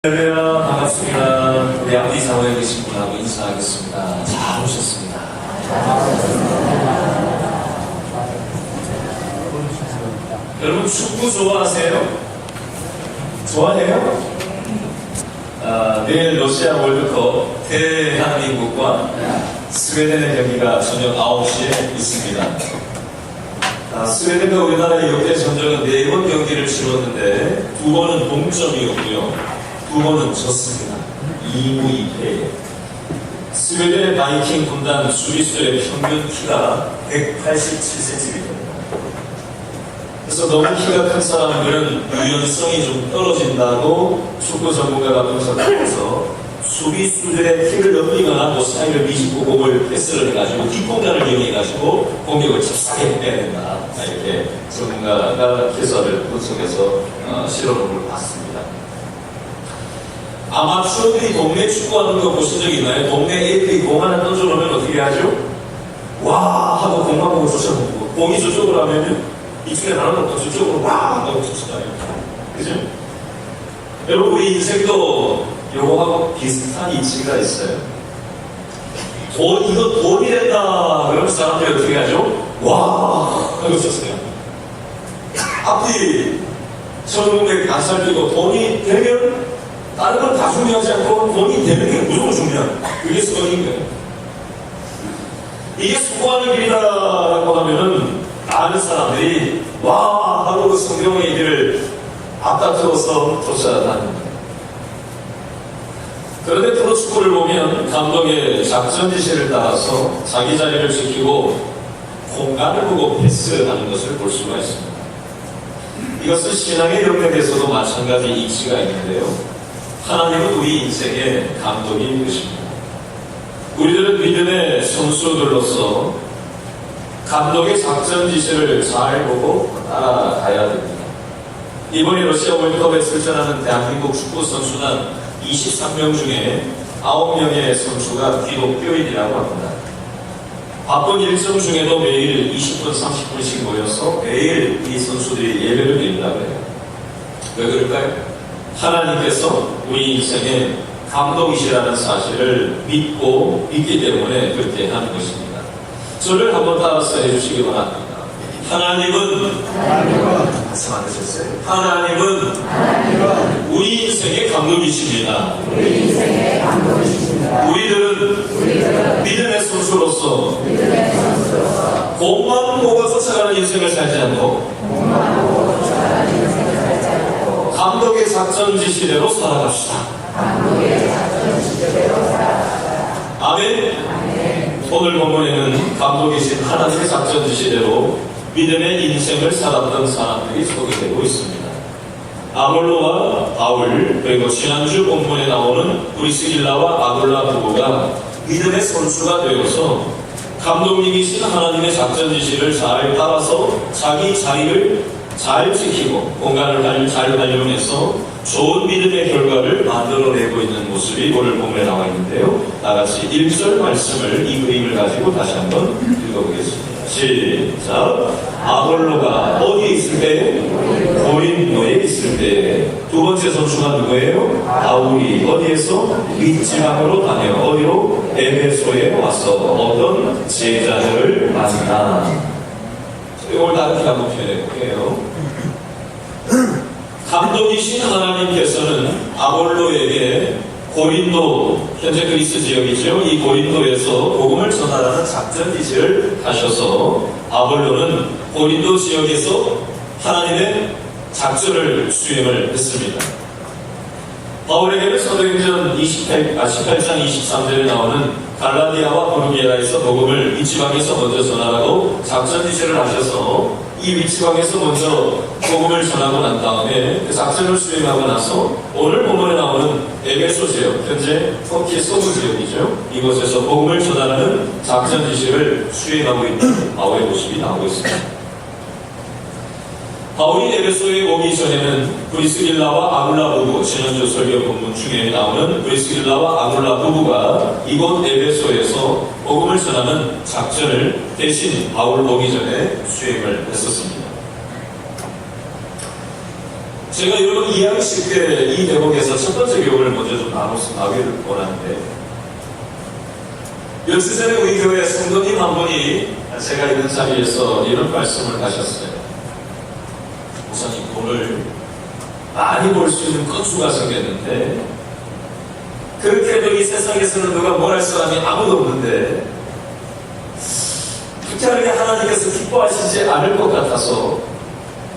할렐루야, 반갑습니다. 우리 앞뒤 사회에 계신 분하고 인사하겠습니다. 잘 오셨습니다. 여러분 축구 좋아하세요? 좋아해요? 내일 러시아 월드컵 대한민국과 스웨덴의 경기가 저녁 9시에 있습니다. 스웨덴과 우리나라의 역대 전적은 4번 경기를 치렀는데 2번은 동점이었고요. 2번은 졌습니다. 2무 2패. 스웨덴의 바이킹 군단 수비수들의 평균 키가 187cm입니다. 그래서 너무 키가 큰 사람들은 유연성이 좀 떨어진다고 축구 전문가가 분석하면서 수비수들의 키를 넘기거나 사이를 미집고 공을 패스를 해가지고 뒷공간을 이용해가지고 공격을 잽싸게 해야 된다. 이렇게 전문가가 기사를 분석해서 실험을 봤습니다. 아마추어들이 동네 축구하는 거 보신 적 있나요? 동네 애들이 공 하나 던져놓으면 어떻게 하죠? 와! 하고 공만 보고 쫓아보고 공이 저쪽으로 하면은 이쪽에 하나 놓고 저쪽으로 와! 하고 쫓아가요. 그죠? 여러분 우리 인생도 요거하고 비슷한 이치가 있어요. 이거 돈이 된다 그러면 사람들이 어떻게 하죠? 와! 하고 쫓아요. 앞뒤 천국에 안 뛰고 돈이 되면 다른 건 다 중요하지 않고 돈이 되는 게 무조건 중요한 그게 수건인 거예요. 이게 수고하는 길이다라고 하면은 아는 사람들이 와 하고 그 성경의 길을 앞다투어서 쫓아다닙니다. 그런데 프로축구를 보면 감독의 작전 지시를 따라서 자기 자리를 지키고 공간을 보고 패스하는 것을 볼 수가 있습니다. 이것은 신앙의 영역에서도 마찬가지 이치가 있는데요. 하나님은 우리 인생의 감독이 되십니다. 우리들은 믿음의 선수들로서 감독의 작전 지시를 잘 보고 따라가야 됩니다. 이번에 러시아 월드컵에 출전하는 대한민국 축구 선수단 23명 중에 9명의 선수가 기독교인이라고 합니다. 바쁜 일정 중에도 매일 20분, 30분씩 모여서 매일 이 선수들이 예배를 드린다고 해요. 왜 그럴까요? 하나님께서 우리 인생의 감독이시라는 사실을 믿기 때문에 그렇게 하는 것입니다. 저를 한번 따라서 해주시기 바랍니다. 하나님은 말씀 안 하셨어요? 하나님은 우리 인생의 감독이십니다. 우리들은 믿음의 선수로서 공만 보고 쫓아가는 인생을 살지 않고 감독의 작전 지시대로 살아갑시다. 아멘. 오늘 본문에는 감독이신 하나님의 작전 지시대로 믿음의 인생을 살았던 사람들이 소개되고 있습니다. 아볼로와 바울 그리고 지난주 본문에 나오는 브리스길라와 아굴라 부부가 믿음의 선수가 되어서 감독님이신 하나님의 작전 지시를 잘 따라서 자기 자리를 잘 지키고 공간을 잘 활용해서 좋은 믿음의 결과를 만들어내고 있는 모습이 오늘 본문에 나와 있는데요. 다같이 1절 말씀을 이 그림을 가지고 다시 한번 읽어보겠습니다. 시작. 아볼로가 어디에 있을 때? 고린도에 있을 때. 두 번째 선수가 누구예요? 바울이 어디에서? 윗지방으로 다녀 어디로? 에베소에 와서 어떤 제자들을 만나. 이걸 다르게 한번 표현해 볼게요. 감독이신 하나님께서는 아볼로에게 고린도, 현재 그리스 지역이죠. 이 고린도에서 복음을 전하라는 작전 지시를 하셔서 아볼로는 고린도 지역에서 하나님의 작전을 수행을 했습니다. 바울에게는 사도행전 18장 23절에 나오는 갈라디아와 보르기아에서 복음을 윗지방에서 먼저 전하라고 작전 지시를 하셔서 이 윗지방에서 먼저 복음을 전하고 난 다음에 그 작전을 수행하고 나서 오늘 본문에 나오는 에베소 지역, 현재 터키 서부 지역이죠. 이곳에서 복음을 전하는 작전 지시를 수행하고 있는 바울의 모습이 나오고 있습니다. 바울이 에베소에 오기 전에는 브리스길라와 아굴라 부부, 지난주 설교 본문 중에 나오는 브리스길라와 아굴라 부부가 이곳 에베소에서 복음을 전하는 작전을 대신 바울 오기 전에 수행을 했었습니다. 제가 여러분 이해하기 쉽게 이 대목에서 첫 번째 교훈을 먼저 좀 나누기를 원하는데, 며칠 전에 우리 교회 성도님 한 분이 제가 있는 자리에서 이런 말씀을 하셨어요. 목사님, 돈을 많이 벌 수 있는 건수가 생겼는데, 그렇게 해도 이 세상에서는 누가 뭘 할 사람이 아무도 없는데, 그렇게 하는 게 하나님께서 기뻐하시지 않을 것 같아서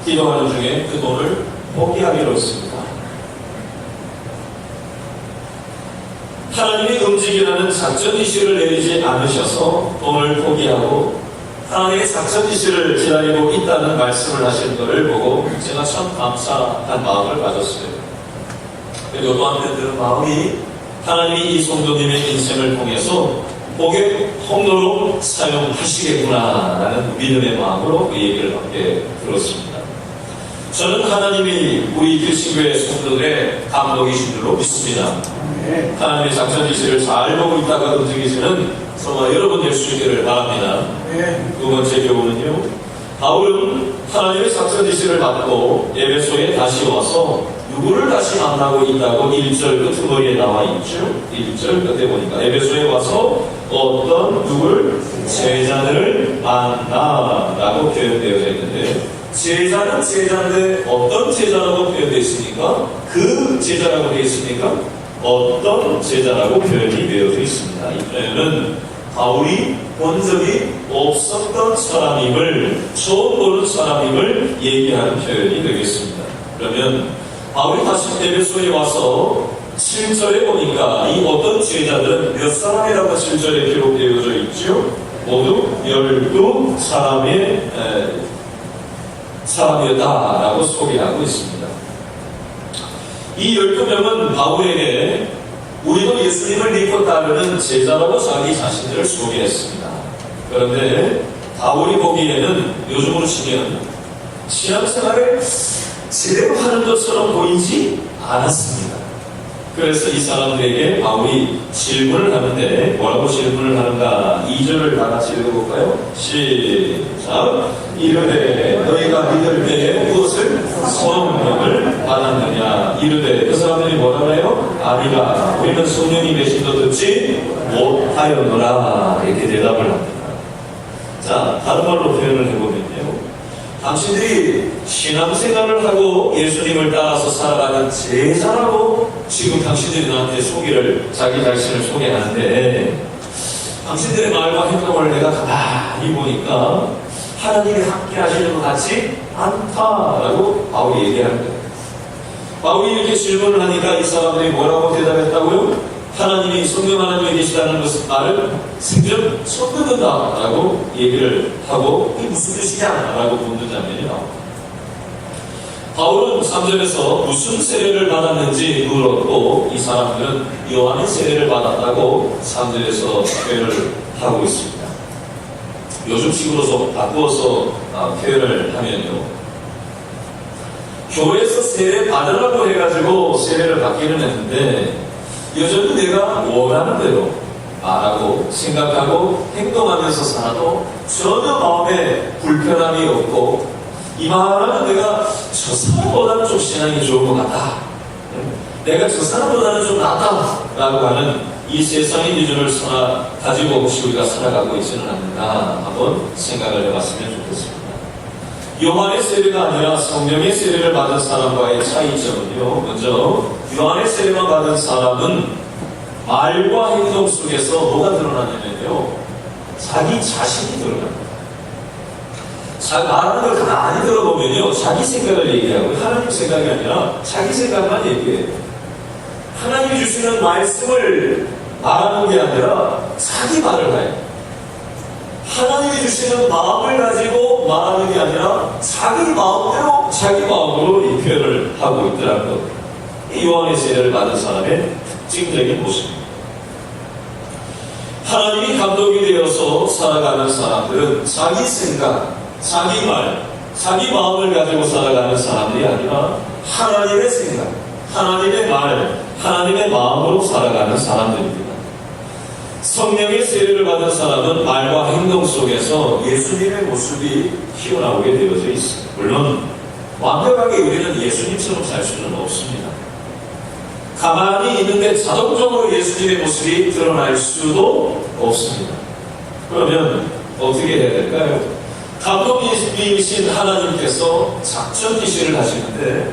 기도하는 중에 그 돈을 포기하기로 했습니다. 하나님이 움직이라는 작전 지시를 내리지 않으셔서 돈을 포기하고 하나님의 작전 지시를 기다리고 있다는 말씀을 하시는 것을 보고 제가 참 감사한 마음을 가졌어요. 그리고 또 한편 드는 마음이 하나님이 이 성도님의 인생을 통해서 복의 통로로 사용하시겠구나라는 믿음의 마음으로 그 얘기를 함께 들었습니다. 저는 하나님이 우리 교신교회 성도들의 감독이신 줄로 믿습니다. 하나님의 작전 지시를 잘 보고 있다가 움직이시는 정말 여러분 될 수 있기를 바랍니다. 두 번째 교훈은요, 바울은 하나님의 작전 지시를 받고 에베소에 다시 와서 누구를 다시 만나고 있다고 1절 끝머리에 나와 있죠. 1절 끝에 보니까 에베소에 와서 어떤 누구를 제자들을 만나라고 표현되어 있는데, 제자는 제자인데 어떤 제자라고 표현되어 있습니까? 그 제자라고 되어 있습니까? 어떤 제자라고 표현이 되어져 있습니다. 이 표현은 바울이 본 적이 없었던 사람임을, 처음 보는 사람임을 얘기하는 표현이 되겠습니다. 그러면 바울이 다시 에베소에 와서 7절에 보니까 이 어떤 제자들은 몇 사람이라고 7절에 기록되어져 있죠? 모두 12사람이었다라고 소개하고 있습니다. 이 12명은 바울에게 우리도 예수님을 믿고 따르는 제자라고 자기 자신들을 소개했습니다. 그런데 바울이 보기에는 요즘으로 치면 신앙생활을 제대로 하는 것처럼 보이지 않았습니다. 그래서 이 사람들에게 바울이 질문을 하는데 뭐라고 질문을 하는가? 2절을 다 같이 읽어볼까요? 시작! 이르되 너희가 믿을 때에 무엇을? 성령을 받았느냐? 이르되 그 사람들이 뭐라고 해요? 아니라 우리는 성령이 계신도 듣지 못하였노라, 이렇게 대답을 합니다. 자, 다른 말로 표현을 해보면요, 당신들이 신앙생활을 하고 예수님을 따라서 살아가는 제자라고 지금 당신들이 나한테 자기 자신을 소개하는데, 당신들의 말과 행동을 내가 가만히 보니까 하나님이 함께 하시는 것 같지 않다라고 바울이 얘기하는 거예요. 바울이 이렇게 질문을 하니까 이 사람들이 뭐라고 대답했다고요? 하나님이 성령 하나님이 계시다는 것은 말을 생전 처음 듣는다라고 얘기를 하고, 이게 무슨 뜻이냐라고 묻는 장면이 나옵니다. 바울은 3절에서 무슨 세례를 받았는지 물었고, 이 사람들은 요한의 세례를 받았다고 3절에서 표현을 하고 있습니다. 요즘식으로 바꾸어서 표현을 하면요, 교회에서 세례 받으라고 해가지고 세례를 받기는 했는데 여전히 내가 원하는 대로 말하고 생각하고 행동하면서 살아도 전혀 마음에 불편함이 없고, 이만하면 내가 저 사람보다는 좀 신앙이 좋은 것 같다, 내가 저 사람보다는 좀 낫다라고 하는 이 세상의 기준을 가지고 혹시 우리가 살아가고 있지는 않는가 한번 생각을 해봤으면 좋겠습니다. 요한의 세례가 아니라 성령의 세례를 받은 사람과의 차이점은요, 먼저 요한의 세례만 받은 사람은 말과 행동 속에서 뭐가 드러나냐면요, 자기 자신이 드러납니다. 말하는 걸 가만히 들어보면요, 자기 생각을 얘기하고 하나님 생각이 아니라 자기 생각만 얘기해요. 하나님이 주시는 말씀을 말하는 게 아니라 자기 말을 해요. 하나님이 주시는 마음을 가지고 말하는 게 아니라 자기 마음대로, 자기 마음으로 이 표현을 하고 있더라는 것. 이 요한의 세례를 받은 사람의 특징적인 모습입니다. 하나님이 감독이 되어서 살아가는 사람들은 자기 생각, 자기 말, 자기 마음을 가지고 살아가는 사람들이 아니라 하나님의 생각, 하나님의 말, 하나님의 마음으로 살아가는 사람들입니다. 성령의 세례를 받은 사람은 말과 행동 속에서 예수님의 모습이 튀어나오게 되어져 있습니다. 물론 완벽하게 우리는 예수님처럼 살 수는 없습니다. 가만히 있는데 자동적으로 예수님의 모습이 드러날 수도 없습니다. 그러면 어떻게 해야 될까요? 감독님이신 하나님께서 작전 지시를 하시는데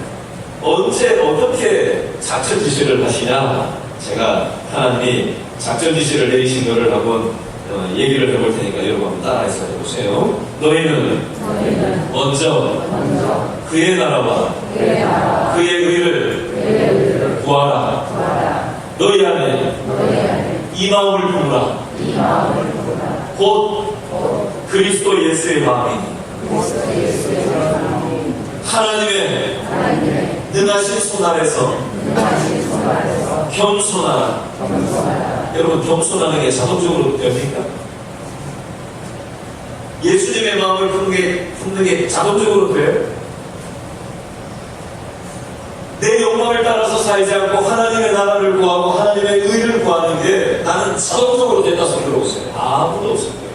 언제 어떻게 작전 지시를 하시냐? 제가 하나님이 작전 지시를 내리신 것을 한번 얘기를 해볼 테니까 여러분 한번 따라해서 해보세요. 너희는 먼저 그의 나라와 그의 의를 구하라. 너희 안에 이 마음을 품으라. 곧 그리스도 예수의 마음이니 하나님의 능하신 손 아래서 겸손하라. 여러분, 겸손하는 게 자동적으로 됩니까? 예수님의 마음을 품는 게 자동적으로 돼요? 내 욕망을 따라서 살지 않고 하나님의 나라를 구하고 하나님의 의를 구하는 게 나는 자동적으로 된다 손 들어보세요. 아무도 없을 거예요.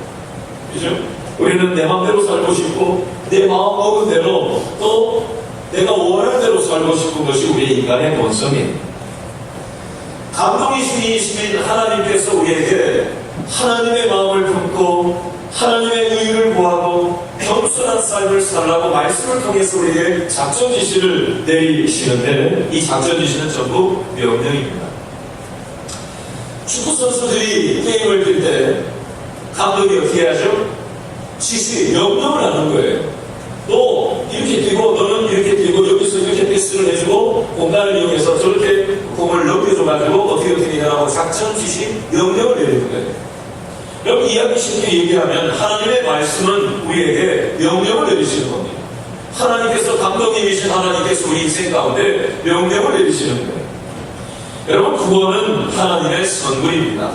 그죠? 우리는 내 마음대로 살고 싶고 내 마음 먹은 대로 또 내가 원하는 대로 살고 싶은 것이 우리의 인간의 본성입니다. 감동이신 하나님께서 우리에게 하나님의 마음을 품고 하나님의 의를 구하고 겸손한 삶을 살라고 말씀을 통해서 우리에게 작전 지시를 내리시는데 이 작전 지시는 전부 명령입니다. 축구 선수들이 게임을 뛸 때 감독이 어떻게 하죠? 지시, 명령을 하는 거예요. 너 이렇게 뛰고 너는 이렇게 뛰고 여기서 이렇게 패스를 해주고 공간을 이용해서 저렇게 공을 넘겨줘가지고 어떻게 하라고 작전 지시, 명령을 내리는 거예요. 여러분, 이야기 쉽게 얘기하면 하나님의 말씀은 우리에게 명령을 내리시는 겁니다. 하나님께서 감독님이신 하나님께서 우리 인생 가운데 명령을 내리시는 거예요. 여러분, 구원은 하나님의 선물입니다.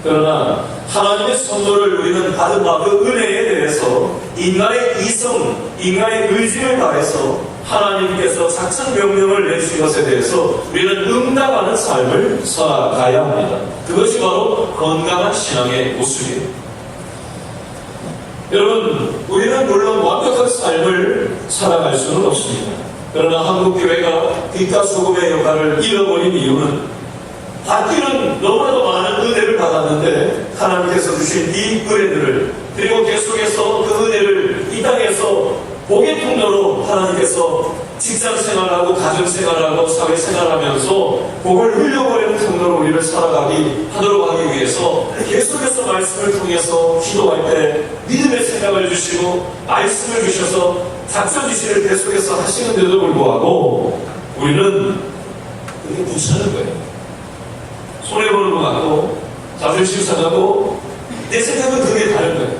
그러나 하나님의 선물을 우리는 받은 바 그 은혜에 대해서 인간의 이성, 인간의 의지를 다해서 하나님께서 작전 명령을 내주신 것에 대해서 우리는 응답하는 삶을 살아가야 합니다. 그것이 바로 건강한 신앙의 모습이에요. 여러분, 우리는 물론 완벽한 삶을 살아갈 수는 없습니다. 그러나 한국교회가 빛과 소금의 역할을 잃어버린 이유는 받기는 너무나도 많은 은혜를 받았는데 하나님께서 주신 이 은혜들을 그리고 계속해서 그 은혜를 이 땅에서 복의 통로로 하나님께서 직장생활하고 가정생활하고 사회생활하면서 복을 흘려보내는 통로로 우리를 살아가기 하도록 하기 위해서 계속해서 말씀을 통해서 기도할 때 믿음의 생각을 주시고 말씀을 주셔서 작전 지시를 계속해서 하시는데도 불구하고 우리는 그게 부처는 거예요. 손해보는 것 같고 자존심 상하고 내 생각은 그게 다른 거예요.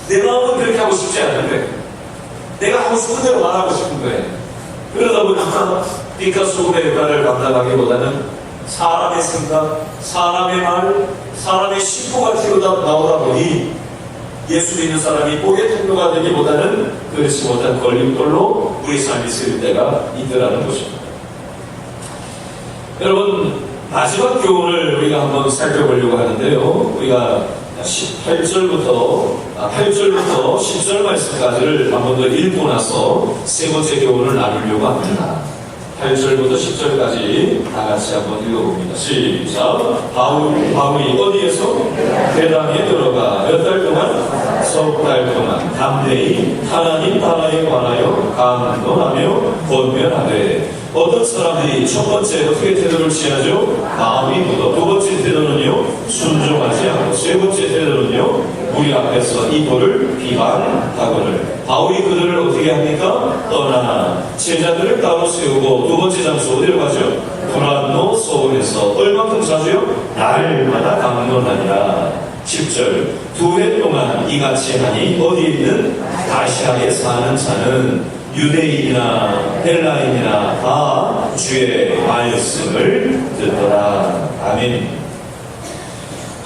내 마음은 그렇게 하고 싶지 않은 거예요. 내가 하고 싶은 대로 말하고 싶은 거예요. 그러다 보니까 빛과 소금의 역할을 감당하기보다는 사람의 생각, 사람의 말, 사람의 심보가 튀어나오다 나오다 보니 예수 믿는 사람이 복의 통로가 되기보다는 그렇지 못한 걸림돌로 우리 삶이 쓰일 때가 있더라는 것입니다. 여러분, 마지막 교훈을 우리가 한번 살펴보려고 하는데요. 우리가 8절부터 10절 말씀까지를 한 번 더 읽고 나서 세 번째 교훈을 나누려고 합니다. 8절부터 10절까지 다 같이 한번 읽어봅니다. 시작. 바울이 어디에서? 회당에 들어가 몇 달 동안? 석 달 동안 담대히 하나님 나라에 관하여 강론하며 권면하되 어떤 사람들이 첫 번째 어떻게 태도를 취하죠? 마음이 굳어. 두 번째 태도는요, 순종하지 않고. 세 번째 태도는요, 우리 앞에서 이 도를 비방하거늘. 바울이 그들을 어떻게 합니까? 떠나 제자들을 따로 세우고 두 번째 장소 어디로 가죠? 두란노 소원에서 얼만큼 자주요? 날마다 강론하니라. 10절. 2해 동안 이같이 하니 어디 있는 아시아에 사는 자는 유대인이나 헬라인이나 다 주의 말씀을 듣더라. 아멘.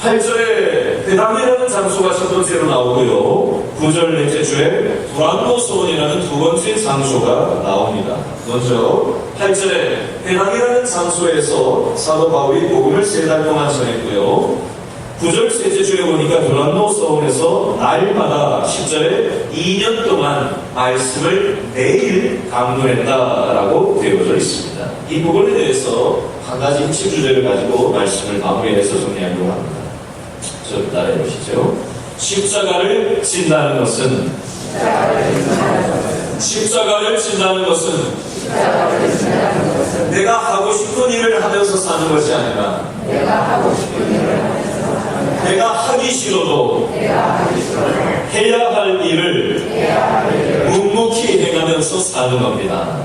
8절에 회당이라는 장소가 첫 번째로 나오고요. 9절 넷째 주에 두란노 소원이라는 두 번째 장소가 나옵니다. 먼저 8절에 회당이라는 장소에서 사도 바울이 복음을 3달 동안 전했고요. 9절 셋째 주에 보니까 두란노 서원에서 날마다 10절에 2년 동안 말씀을 매일 강론했다라고 되어져 있습니다. 이 부분에 대해서 한 가지 핵심 주제를 가지고 말씀을 마무리해서 정리하려고 합니다. 저 따라해 보시죠. 십자가를 진다는 것은 내가 하고 싶은 일을 하면서 사는 것이 아니라 내가 하기 싫어도 해야 할 일을 묵묵히 행하면서 사는 겁니다.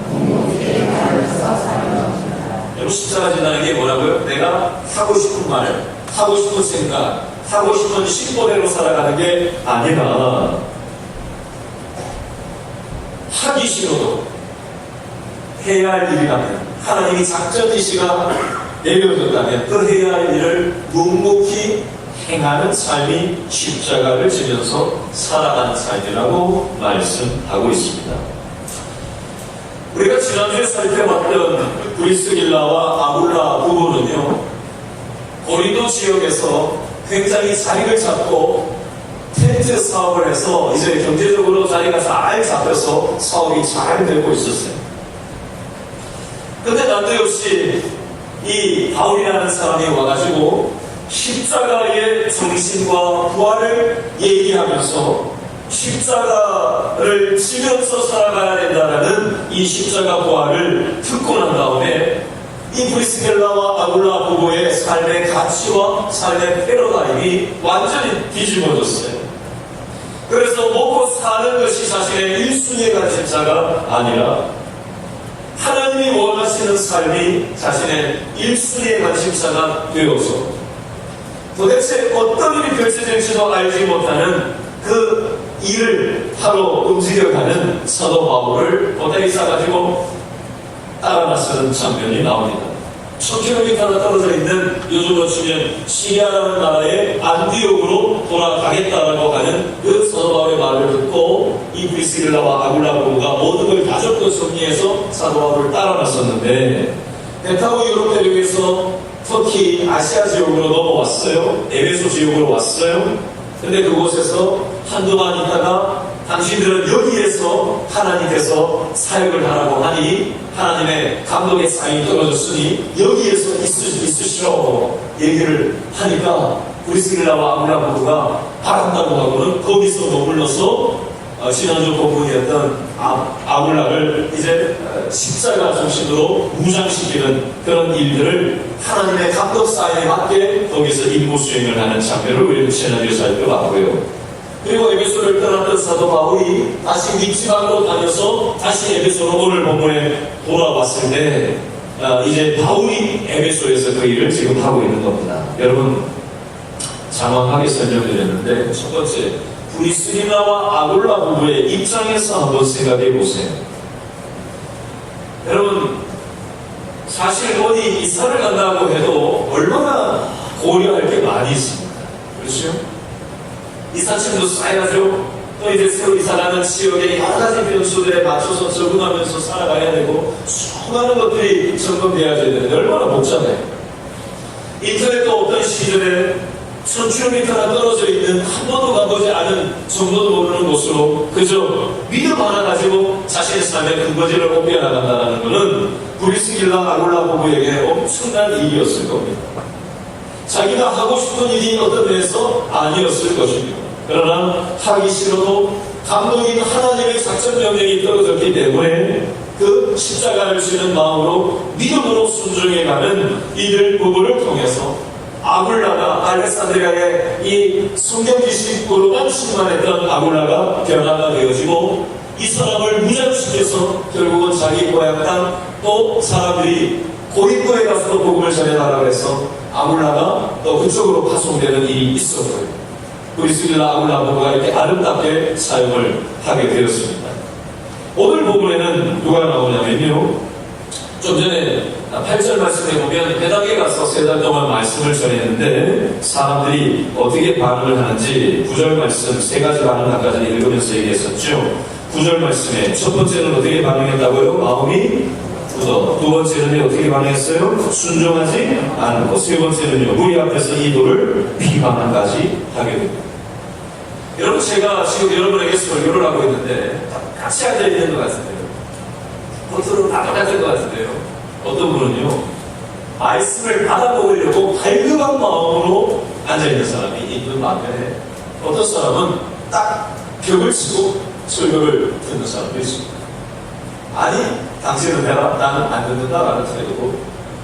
여러분, 십자가 진다는 게 뭐라고요? 내가 하고 싶은 말, 하고 싶은 생각, 하고 싶은 식보대로 살아가는 게 아니라 하기 싫어도 해야 할 일이라면, 하나님이 작전 지시가 내려졌다면 그 해야 할 일을 묵묵히 행하는 삶이 십자가를 지면서 살아가는 삶이라고 말씀하고 있습니다. 우리가 지난주에 살펴봤던 브리스길라와 아굴라 부부는요, 고린도 지역에서 굉장히 자리를 잡고 텐트 사업을 해서 이제 경제적으로 자리가 잘 잡혀서 사업이 잘 되고 있었어요. 근데 난데없이 이 바울이라는 사람이 와가지고 십자가의 정신과 부활을 얘기하면서 십자가를 지면서 살아가야 된다는 이 십자가 부활을 듣고 난 다음에 이 브리스길라와 아굴라 부부의 삶의 가치와 삶의 패러다임이 완전히 뒤집어졌어요. 그래서 먹고 사는 것이 자신의 1순위의 관심사가 아니라 하나님이 원하시는 삶이 자신의 1순위의 관심사가 되어서 도대체 어떤 일이 펼쳐질지도 알지 못하는 그 일을 하러 움직여가는 사도 바울을 보따리 싸가지고 따라 나서는 장면이 나옵니다. 1000km나 떨어져 있는 요즘으로 치면 시리아라는 나라의 안디옥으로 돌아가겠다라고 하는 그 사도 바울의 말을 듣고 이 브리스길라와 아굴라 부부가 모든 걸 다 접고 정리해서 사도 바울을 따라 나섰는데 배 타고 유럽 대륙에서 터키 아시아 지역으로 넘어왔어요. 에베소 지역으로 왔어요. 근데 그곳에서 한동안 있다가 당신들은 여기에서 하나님께서 사역을 하라고 하니 하나님의 감독의 사인이 떨어졌으니 여기에서 있으시라고 얘기를 하니까 브리스길라와 아굴라 부부가 바란다고 하고는 거기서 머물러서 지난주 본문이었던 아굴라를 이제 십자가 중심으로 무장시키는 그런 일들을 하나님의 감독 사인에 맞게 거기서 임무 수행을 하는 장면을 우리는 지난주에 살펴봤고요. 그리고 에베소를 떠났던 사도 바울이 다시 밑지방으로 다녀서 다시 에베소로 오늘 본문에 돌아왔을 때 이제 바울이 에베소에서 그 일을 지금 하고 있는 겁니다. 여러분, 장황하게 설명드렸는데 첫 번째, 브리스길라와 아굴라 부부의 입장에서 한번 생각해 보세요. 여러분, 사실 어디 이사를 간다고 해도 얼마나 고려할 게 많이 있습니다. 그렇죠? 이사짐도 쌓여가지고 또 이제 새로 이사가는 지역의 여러 가지 변수들에 맞춰서 적응하면서 살아가야 되고 수많은 것들이 점검돼야 되는데 얼마나 복잡해요. 인터넷도 없던 시절에 1000km나 떨어져 있는 한 번도 가보지 않은 정도도 모르는 곳으로 그저 믿음 하나 가지고 자신의 삶의 근거지를 옮겨 나간다는 것은 브리스길라 아굴라 부부에게 엄청난 일이었을 겁니다. 자기가 하고 싶은 일이 어떤 데에서 아니었을 것입니다. 그러나 하기 싫어도 감독인 하나님의 작전 명령이 떨어졌기 때문에 그 십자가를 지는 마음으로 믿음으로 순종해가는 이들 부부를 통해서 아굴라가 알렉산드리아의 이 성경 지식으로만 충만했던 아굴라가 변화가 되어지고 이 사람을 무장시켜서 결국은 자기 고향 땅 또 사람들이 고린도에 가서도 복음을 전해달라고 해서 아굴라가 또 그쪽으로 파송되는 일이 있었고요. 브리스길라 아굴라 부부가 이렇게 아름답게 사용을 하게 되었습니다. 오늘 본문에는 누가 나오냐면요, 좀 전에 8절 말씀에 보면 회당에 가서 3달 동안 말씀을 전했는데 사람들이 어떻게 반응을 하는지 9절 말씀 3가지 반응을 아까 전에 읽으면서 얘기했었죠. 9절 말씀에 첫 번째는 어떻게 반응했다고요? 마음이 두 번째는 어떻게 반응했어요? 순종하지 않고, 세 번째는요, 무리 앞에서 이 돌을 비방까지 하게 됩니다. 여러분, 제가 지금 여러분에게 설교를 하고 있는데 같이 앉아있는 것 같은데요. 겉으로는 다 똑같은 것 같은데요. 어떤 분은요, 말씀을 받아먹으려고 발급한 마음으로 앉아있는 사람이 있는 반면에, 어떤 사람은 딱 벽을 치고 설교를 듣는 사람도 있습니다. 아니, 당신은 해라, 나는 안 듣는다 라는 태도고,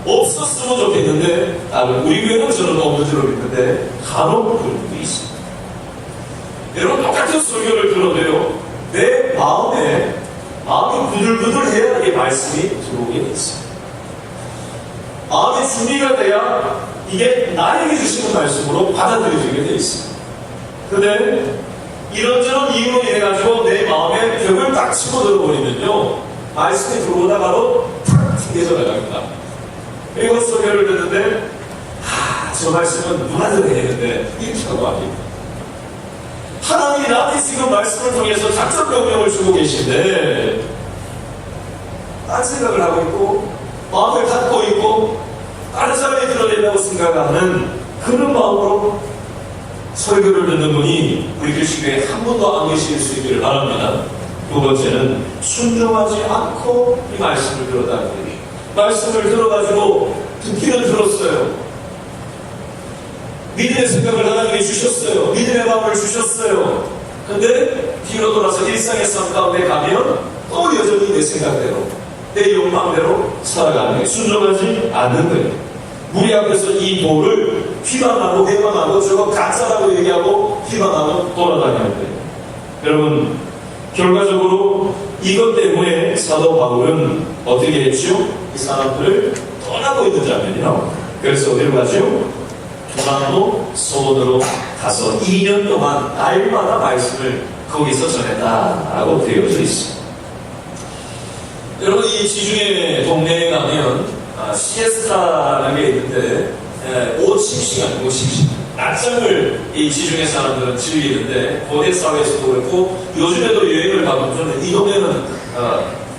없었으면 좋겠는데, 우리 교회는 저는 없는 줄 믿는데 간혹 그런 분이 있습니다. 여러분, 똑같은 설교를 들어도요, 내 마음이 부들부들해야 이 말씀이 들어오게 돼 있습니다. 마음의 준비가 돼야 이게 나에게 주시는 말씀으로 받아들여지게 돼 있습니다. 근데 이런저런 이유로 인해가지고 내 마음에 벽을 딱 치고 들어버리면요, 말씀이 들어오다가도 탁 튕겨져 나갑니다. 이거 설교를 듣는데, 저 말씀은 누가 들어야 되는데, 이렇게 하고 합니다. 하나님이 나한테 지금 말씀을 통해서 작전 명령을 주고 계신데, 딴 생각을 하고 있고, 마음을 닫고 있고, 다른 사람이 들어야 된다고 생각하는 그런 마음으로 설교를 듣는 분이 우리 교식교회에 한 분도 안 계실 수 있기를 바랍니다. 두 번째는 순종하지 않고 이 말씀을 들었다는 거예요. 말씀을 들어가지고 듣기는 들었어요. 믿음의 생각을 하나님이 주셨어요. 믿음의 마음을 주셨어요. 근데 뒤로 돌아서 일상의 삶 가운데 가면 또 여전히 내 생각대로, 내 욕망대로 살아가는 거예요. 순종하지 않는 거예요. 우리 앞에서 이 돌을 비방하고 회방하고 저거 가짜라고 얘기하고 비방하고 돌아다니는 거예요. 여러분, 결과적으로 이것 때문에 사도 바울은 어떻게 했죠? 이 사람들을 떠나고 있는 장면이요. 그래서 어디로 가죠? 두란노 소원으로 가서 2년 동안 날마다 말씀을 거기서 전했다라고 되어져 있습니다. 여러분, 이 지중해 동네에 가면 시에스타라는 게 있는데, 50시간, 낮잠을 이 지중해 사람들은 즐기는데, 고대 사회에서도 그렇고 요즘에도 여행을 가면, 저는 이 동네는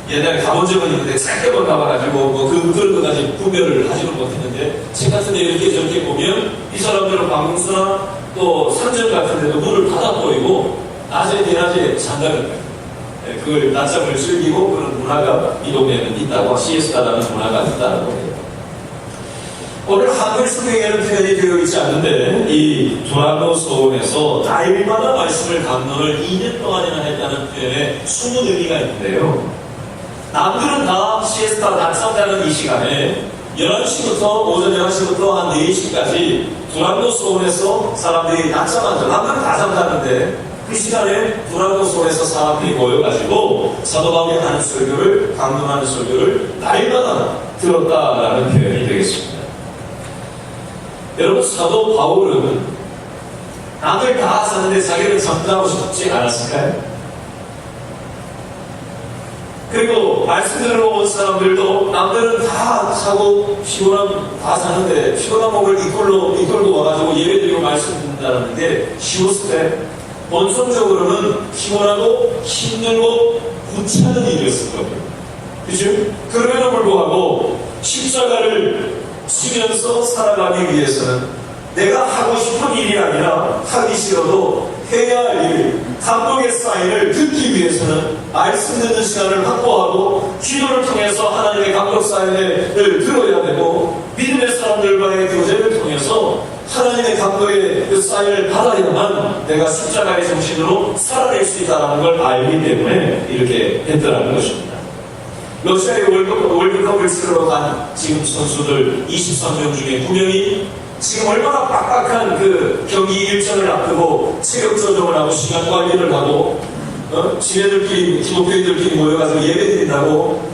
옛날에 가본 적은 있는데 짧게만 가봐가지고 그런 것까지 구별을 하지는 못했는데, 책 같은데 이렇게 저렇게 보면 이 사람들은 방송수나 또 산전 같은데도 물을 닫아 버리고 낮에 대낮에 잔다는 거예요. 그걸 낮잠을 즐기고 그런 문화가 이 동네에는 있다고, 시에스타라는 문화가 있다고 해요. 오늘 한글 성경에는 표현이 되어 있지 않는데, 이 두란노 소원에서 날마다 말씀을 강론을 2년 동안이나 했다는 표현에 숨은 의미가 있는데요. 남들은 다 시에스타 낮잠 자는 이 시간에 11시부터 오전 11시부터 한 4시까지 두란노 소원에서 사람들이 낮잠하죠. 남들은 다 잠자는데 그 시간에 두란노 소원에서 사람들이 모여가지고 사도 바울이 하는 설교를, 강론하는 설교를 날마다 들었다라는 표현이 되겠습니다. 여러분, 사도 바울은 남들 다 사는데 자기는 잠자고 싶지 않았을까요? 그리고 말씀 들어온 사람들도 남들은 다 사고 피곤함 다 사는데 피곤한 몸을 이끌고 와가지고 예배드리고 말씀 듣는다는 게 쉬웠을 때 본성적으로는 피곤하고 힘들고 구차한 일이었을 겁니다. 그죠? 그럼에도 불구하고 십자가를 지면서 살아가기 위해서는 내가 하고 싶은 일이 아니라 하기 싫어도 해야 할 일, 감동의 사인을 듣기 위해서는 말씀 듣는 시간을 확보하고 기도를 통해서 하나님의 감동 사인을 들어야 되고, 믿음의 사람들과의 교제를 통해서 하나님의 감동의 그 사인을 받아야만 내가 십자가의 정신으로 살아낼 수 있다는 걸 알기 때문에 이렇게 했더라는 것입니다. 러시아의 월드컵을 치르러 간 지금 선수들 23명 중에 9명이 지금 얼마나 빡빡한 그 경기 일정을 앞두고 체력 조정을 하고 시간 관리를 하고 지네들끼리, 기독교인들끼리 모여가지고 예배 드린다고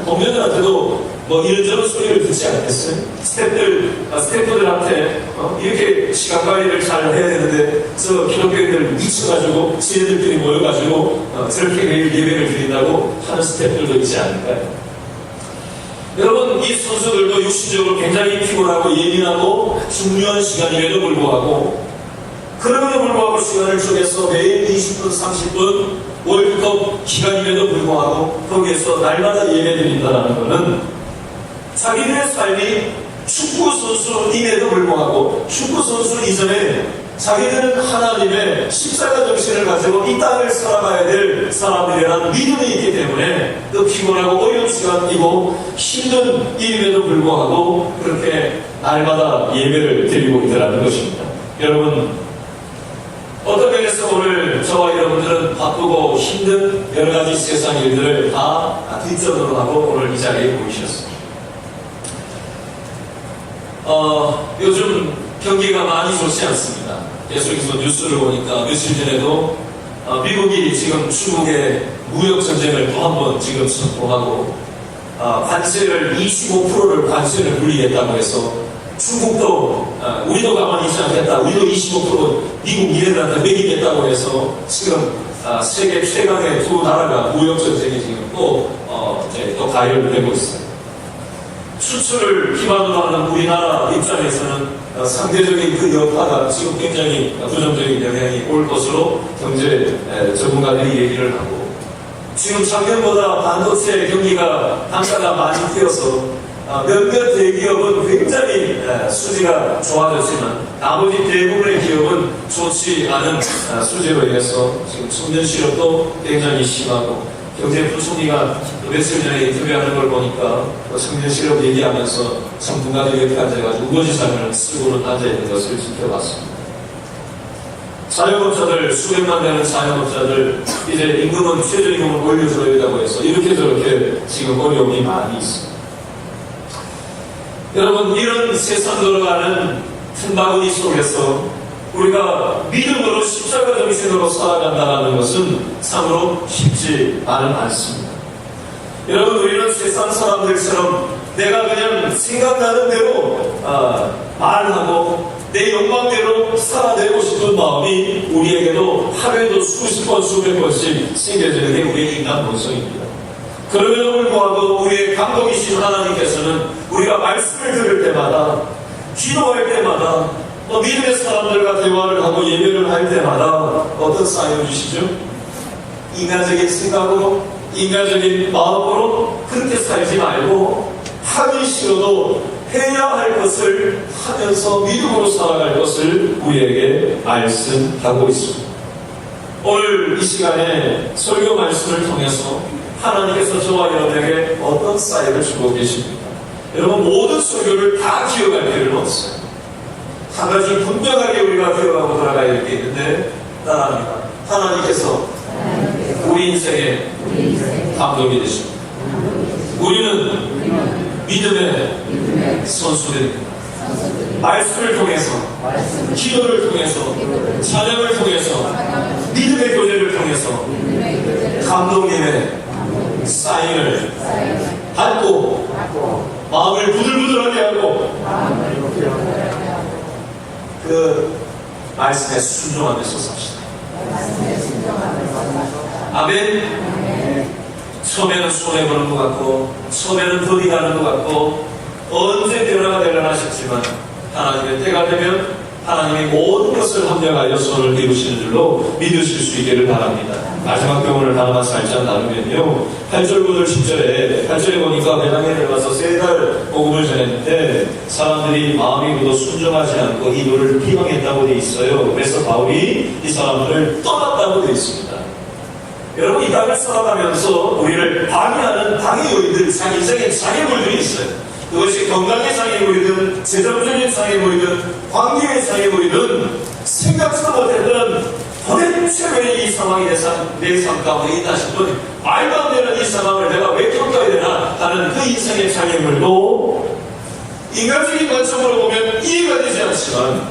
동료들한테도 뭐 이런저런 소리를 듣지 않겠어요? 스태프들한테 이렇게 시간 관리를 잘 해야 되는데 저 기독교인들 미쳐가지고 지네들끼리 모여가지고 저렇게 매일 예배를 드린다고 하는 스태프들도 있지 않을까요? 여러분, 이 선수들도 육신적으로 굉장히 피곤하고 예민하고 중요한 시간임에도 불구하고, 그럼에도 불구하고 시간을 쪼개서 매일 20분, 30분 월드컵 기간임에도 불구하고 거기에서 날마다 예배드린다는 것은 자기들의 삶이 축구 선수임에도 불구하고 축구 선수 이전에 자기들은 하나님의 십자가 정신을 가지고 이 땅을 살아가야 될 사람들이라는 믿음이 있기 때문에 또 피곤하고 어려운 시간이고 힘든 일임에도 불구하고 그렇게 날마다 예배를 드리고 있다는 것입니다. 여러분, 어떤 면에서 오늘 저와 여러분들은 바쁘고 힘든 여러 가지 세상 일들을 다 뒷전으로 하고 오늘 이 자리에 모이셨습니다. 요즘 경기가 많이 좋지 않습니다. 계속해서 뉴스를 보니까 며칠 전에도 미국이 지금 중국의 무역 전쟁을 또 한 번 지금 선포하고 관세를 25%를 관세를 물리겠다고 해서 중국도 우리도 가만히 있지 않겠다. 우리도 25% 미국 니네들한테 매기겠다고 해서 지금 세계 최강의 두 나라가 무역 전쟁이 지금 또 가열되고 있어요. 수출을 기반으로 하는 우리나라 입장에서는 상대적인 그 여파가 지금 굉장히 부정적인 영향이 올 것으로 경제 전문가들이 얘기를 하고 지금 작년보다 반도체 경기가 단가가 많이 뛰어서 몇몇 대기업은 굉장히 수지가 좋아졌지만 나머지 대부분의 기업은 좋지 않은 수지로 인해서 지금 청년 실업도 굉장히 심하고 경제부총리가 며칠 전에 인터뷰하는 걸 보니까 청년 실업 얘기하면서 전문가들 옆에 앉아가지고 우거지상을 쓰고는 앉아있는 것을 지켜봤습니다. 자영업자들, 수백만 되는 자영업자들 이제 임금은 최저임금을 올려줘야 된다고 해서 이렇게 저렇게 지금 어려움이 많이 있습니다. 여러분, 이런 세상 돌아가는 틈바구니 속에서 우리가 믿음으로 십자가 정신으로 살아간다는 것은 참으로 쉽지 않습니다. 여러분, 우리는 세상 사람들처럼 내가 그냥 생각나는 대로 말하고 내 욕망대로 살아내고 싶은 마음이 우리에게도 하루에도 수십 번, 수백 번씩 생겨지는 게 우리의 인간 본성입니다. 그럼에도 불구하고 우리의 감독이신 하나님께서는 우리가 말씀을 들을 때마다, 기도할 때마다, 또 믿음의 사람들과 대화를 하고 예배를 할 때마다 어떤 사인을 주시죠? 인간적인 생각으로, 인간적인 마음으로 그렇게 살지 말고 하기 싫어도 해야 할 것을 하면서 믿음으로 살아갈 것을 우리에게 말씀하고 있습니다. 오늘 이 시간에 설교 말씀을 통해서 하나님께서 저와 여러분에게 어떤 사인을 주고 계십니까? 여러분, 모든 설교를 다 기억할 필요는 없어요. 한 가지 분명하게 우리가 기억하고 돌아가야 될 게 있는데 따라합니다. 하나님께서 우리 인생의 감독이 되십니다. 우리는 믿음의 선수들입니다. 말씀을 통해서, 기도를 통해서, 찬양을 통해서, 믿음의 교제를 통해서 감독님의 사인을 받고 마음을 부들부들하게 하고 그 말씀에 순종하면서 삽시다. 아멘. 처음에는 손해보는 것 같고 처음에는 더디 가는 것 같고 언제 변화가 되려나 싶지만 하나님의 때가 되면 하나님이 모든 것을 합력하여 손을 이루시는 줄로 믿으실 수 있기를 바랍니다. 마지막 경우를 하나만 살짝 나누면요, 8절 9절 10절에 8절에 보니까 배당에 들어가서 3달 복음을 전했는데 사람들이 마음이 굳어 순종하지 않고 이 도를 비방했다고 되어 있어요. 그래서 바울이 이 사람들을 떠났다고 되어 있습니다. 여러분, 이 땅을 살아가면서 우리를 방해하는 방해 요인들, 인생의 장애물들이 있어요. 그것이 건강의 장애물이든 재정적인 장애물이든 관계의 장애물이든 생각지도 못했던 도대체 왜 이 상황이 내 삶 가운데 있다 싶은 말도 안 되는 이 상황을 내가 왜 겪어야 되나 하는 그 인생의 장애물도 인간적인 관점으로 보면 이해가 되지 않지만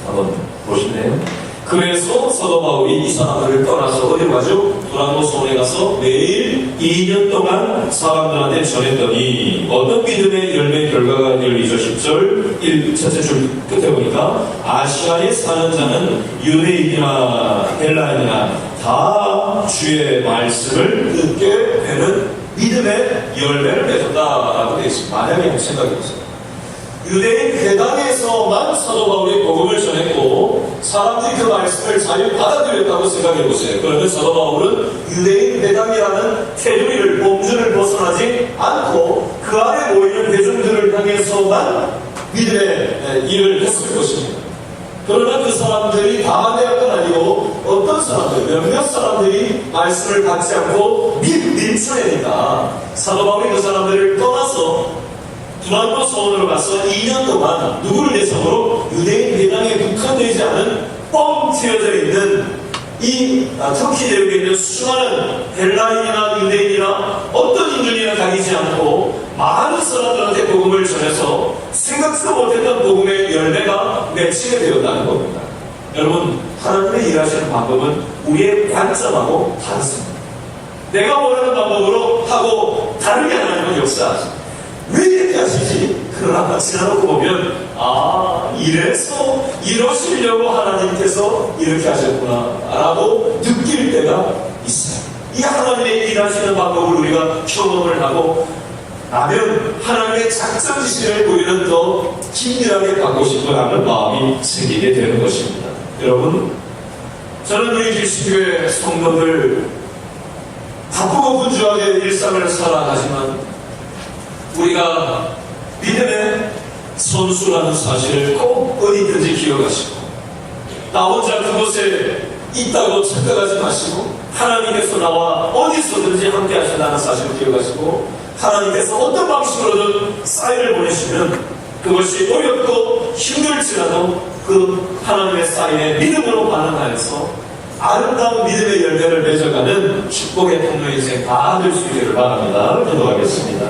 한번 보시네요. 그래서 사도 바울이 이 사람들을 떠나서 어디로 가죠? 두란노 소원에 가서 매일 2년 동안 사람들한테 전했더니 어떤 믿음의 열매 결과가 열리죠. 10절 첫째 줄 끝에 보니까 아시아에 사는 자는 유대인이나 헬라인이나 다 주의 말씀을 듣게 되는 믿음의 열매를 맺었다라고 되어 있습니다. 만약에 생각해보세요. 유대인 회당에서만 사도 바울이 복음을 전했고 사람들이 그 말씀을 잘 받아들였다고 생각해 보세요. 그러면 사도 바울은 유대인 회당이라는 테두리를, 범주를 벗어나지 않고 그 안에 모이는 대중들을 향해서만 믿음의 일을 했을 것입니다. 그러나 그 사람들이 다 반대한 건 아니고 어떤 사람들, 몇몇 사람들이 말씀을 받지 않고 민초해니까 사도 바울이 그 사람들을 떠나서 두란노 소원으로 가서 2년 동안 누구를 대상으로 유대인 회당에 국한되지 않은 뻥 튀어져 있는 이 터키 대륙에 있는 수많은 헬라인이나 유대인이나 어떤 인종이나 가리지 않고 많은 사람들한테 복음을 전해서 생각지도 못했던 복음의 열매가 맺히게 되었다는 겁니다. 여러분, 하나님의 일하시는 방법은 우리의 관점하고 다르습니다. 내가 원하는 방법으로 하고 다르게 하나님은 역사하십니다. 왜 이렇게 하시지? 그러나 지나놓고 보면 이래서 이러시려고 하나님께서 이렇게 하셨구나 라고 느낄 때가 있어요. 이 하나님의 일하시는 방법을 우리가 경험을 하고 나면 하나님의 작전 지시를 우리는 더 긴밀하게 받고 싶어하는 마음이 생기게 되는 것입니다. 여러분, 저는 우리 그리스도교회 성도들 바쁘고 분주하게 일상을 살아가지만 우리가 믿음의 선수라는 사실을 꼭 어디든지 기억하시고 나 혼자 그곳에 있다고 착각하지 마시고 하나님께서 나와 어디서든지 함께 하신다는 사실을 기억하시고 하나님께서 어떤 방식으로든 사인을 보내시면 그것이 어렵고 힘들지라도 그 하나님의 사인에 믿음으로 반응하여서 아름다운 믿음의 열매를 맺어가는 축복의 통로 인생 다 될 수 있기를 바랍니다. 기도하겠습니다.